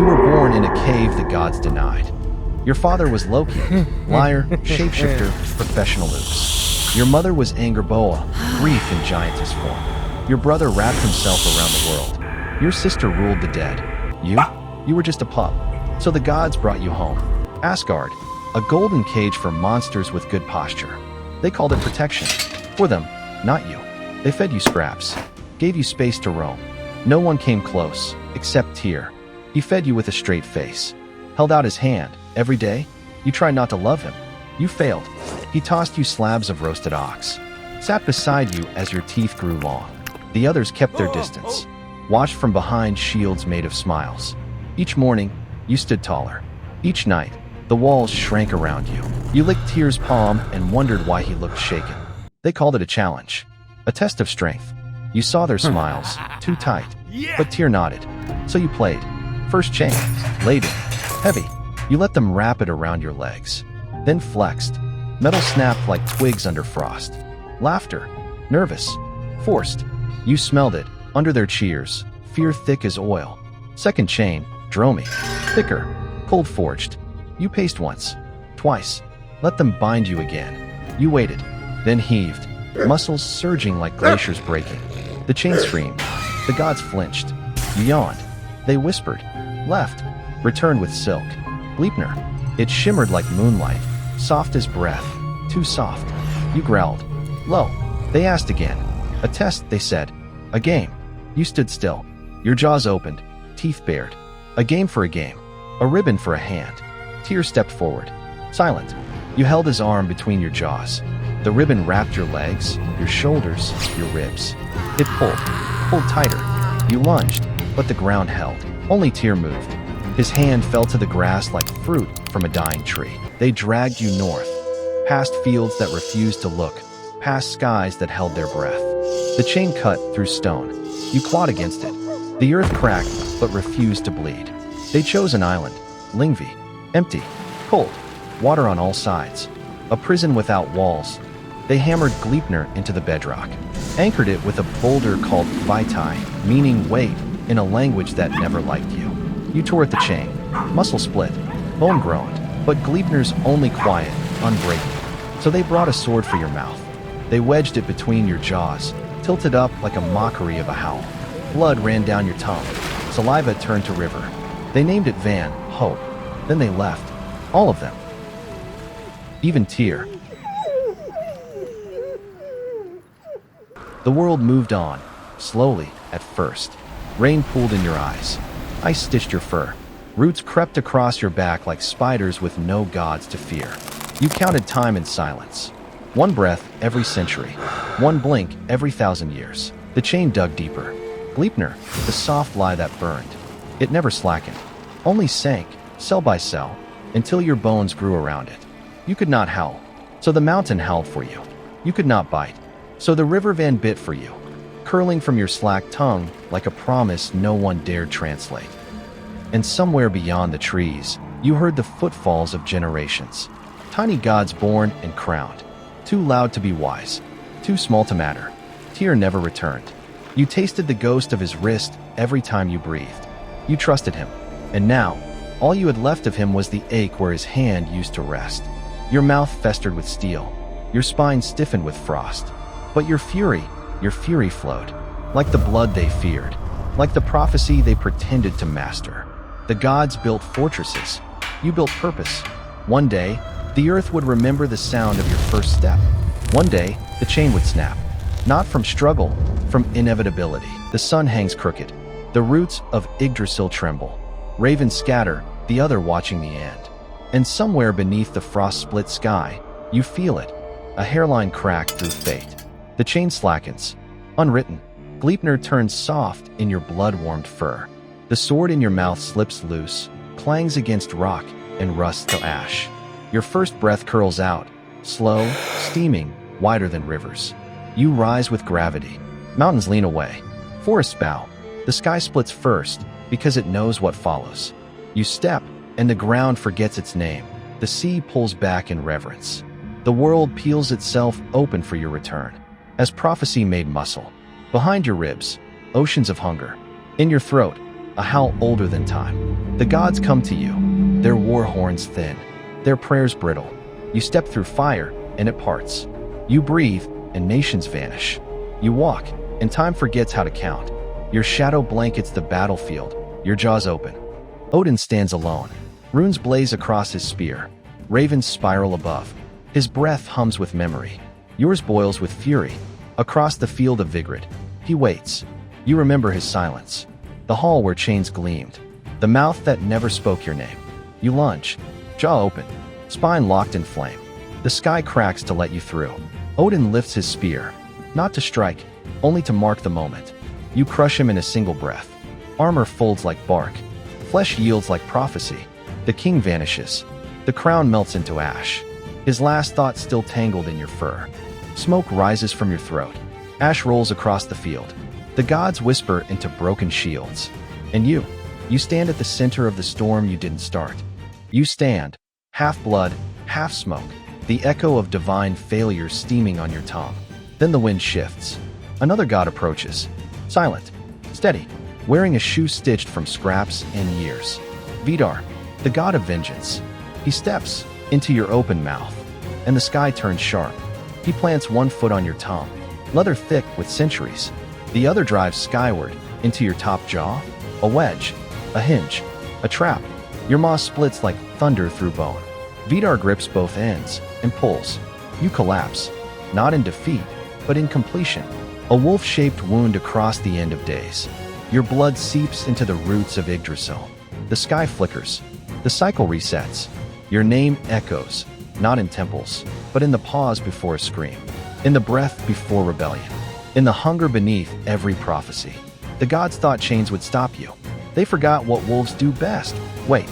were born in a cave the gods denied. Your father was Loki, liar, shapeshifter, professional oops. Your mother was Angerboa, grief in giantess form. Your brother wrapped himself around the world. Your sister ruled the dead. You were just a pup. So the gods brought you home. Asgard, a golden cage for monsters with good posture. They called it protection. For them, not you. They fed you scraps, gave you space to roam. No one came close, except Tyr. He fed you with a straight face, held out his hand. Every day, you tried not to love him. You failed. He tossed you slabs of roasted ox, sat beside you as your teeth grew long. The others kept their distance, watched from behind shields made of smiles. Each morning, you stood taller. Each night, the walls shrank around you. You licked Tyr's palm and wondered why he looked shaken. They called it a challenge, a test of strength. You saw their smiles, too tight, but Tyr nodded. So you played. First chain, laden, heavy. You let them wrap it around your legs. Then flexed. Metal snapped like twigs under frost. Laughter, nervous, forced. You smelled it, under their cheers, fear thick as oil. Second chain, dromy, thicker, cold-forged. You paced once, twice. Let them bind you again. You waited, then heaved, muscles surging like glaciers breaking. The chain screamed. The gods flinched. You yawned. They whispered, left, returned with silk. Gleipnir. It shimmered like moonlight, soft as breath, too soft. You growled. Lo. They asked again. A test, they said. A game. You stood still. Your jaws opened, teeth bared. A game for a game. A ribbon for a hand. Tyr stepped forward. Silent. You held his arm between your jaws. The ribbon wrapped your legs, your shoulders, your ribs. It pulled tighter. You lunged, but the ground held. Only Tyr moved. His hand fell to the grass like fruit from a dying tree. They dragged you north, past fields that refused to look, past skies that held their breath. The chain cut through stone. You clawed against it. The earth cracked, but refused to bleed. They chose an island, Lyngvi, empty, cold, water on all sides, a prison without walls. They hammered Gleipnir into the bedrock, anchored it with a boulder called Vaitai, meaning weight, in a language that never liked you. You tore at the chain, muscle split, bone groaned, but Gleipnir's only quiet, unbreaking. So they brought a sword for your mouth. They wedged it between your jaws, tilted up like a mockery of a howl. Blood ran down your tongue. Saliva turned to river. They named it Van, Hope. Then they left. All of them. Even Tyr. The world moved on, slowly, at first. Rain pooled in your eyes. Ice stitched your fur. Roots crept across your back like spiders with no gods to fear. You counted time in silence. One breath every century. One blink every 1,000 years. The chain dug deeper. Gleipnir, the soft lie that burned. It never slackened. Only sank, cell by cell, until your bones grew around it. You could not howl, so the mountain howled for you. You could not bite, so the river Van bit for you, curling from your slack tongue like a promise no one dared translate. And somewhere beyond the trees, you heard the footfalls of generations. Tiny gods born and crowned. Too loud to be wise, too small to matter. Tyr never returned. You tasted the ghost of his wrist every time you breathed. You trusted him. And now, all you had left of him was the ache where his hand used to rest. Your mouth festered with steel. Your spine stiffened with frost. But your fury flowed. Like the blood they feared. Like the prophecy they pretended to master. The gods built fortresses. You built purpose. One day, the earth would remember the sound of your first step. One day, the chain would snap. Not from struggle, from inevitability. The sun hangs crooked. The roots of Yggdrasil tremble. Ravens scatter, the other watching the end. And somewhere beneath the frost-split sky, you feel it. A hairline cracked through fate. The chain slackens. Unwritten. Gleipnir turns soft in your blood-warmed fur. The sword in your mouth slips loose, clangs against rock, and rusts to ash. Your first breath curls out, slow, steaming, wider than rivers. You rise with gravity. Mountains lean away. Forests bow. The sky splits first, because it knows what follows. You step, and the ground forgets its name. The sea pulls back in reverence. The world peels itself open for your return. As prophecy made muscle. Behind your ribs, oceans of hunger. In your throat, a howl older than time. The gods come to you, their war horns thin, their prayers brittle. You step through fire, and it parts. You breathe, and nations vanish. You walk, and time forgets how to count. Your shadow blankets the battlefield, your jaws open. Odin stands alone. Runes blaze across his spear. Ravens spiral above. His breath hums with memory. Yours boils with fury. Across the field of Vigrid, he waits. You remember his silence. The hall where chains gleamed. The mouth that never spoke your name. You lunge, jaw open, spine locked in flame. The sky cracks to let you through. Odin lifts his spear, not to strike, only to mark the moment. You crush him in a single breath. Armor folds like bark. Flesh yields like prophecy. The king vanishes. The crown melts into ash. His last thought still tangled in your fur. Smoke rises from your throat. Ash rolls across the field. The gods whisper into broken shields. And you stand at the center of the storm you didn't start. You stand, half blood, half smoke, the echo of divine failure steaming on your tongue. Then the wind shifts. Another god approaches, silent, steady, wearing a shoe stitched from scraps and years. Vidar, the god of vengeance. He steps into your open mouth, and the sky turns sharp. He plants one foot on your tongue, leather thick with centuries. The other drives skyward into your top jaw, a wedge, a hinge, a trap. Your maw splits like thunder through bone. Vidar grips both ends and pulls. You collapse, not in defeat, but in completion. A wolf-shaped wound across the end of days. Your blood seeps into the roots of Yggdrasil. The sky flickers. The cycle resets. Your name echoes, not in temples, but in the pause before a scream, in the breath before rebellion, in the hunger beneath every prophecy. The gods thought chains would stop you. They forgot what wolves do best. Wait.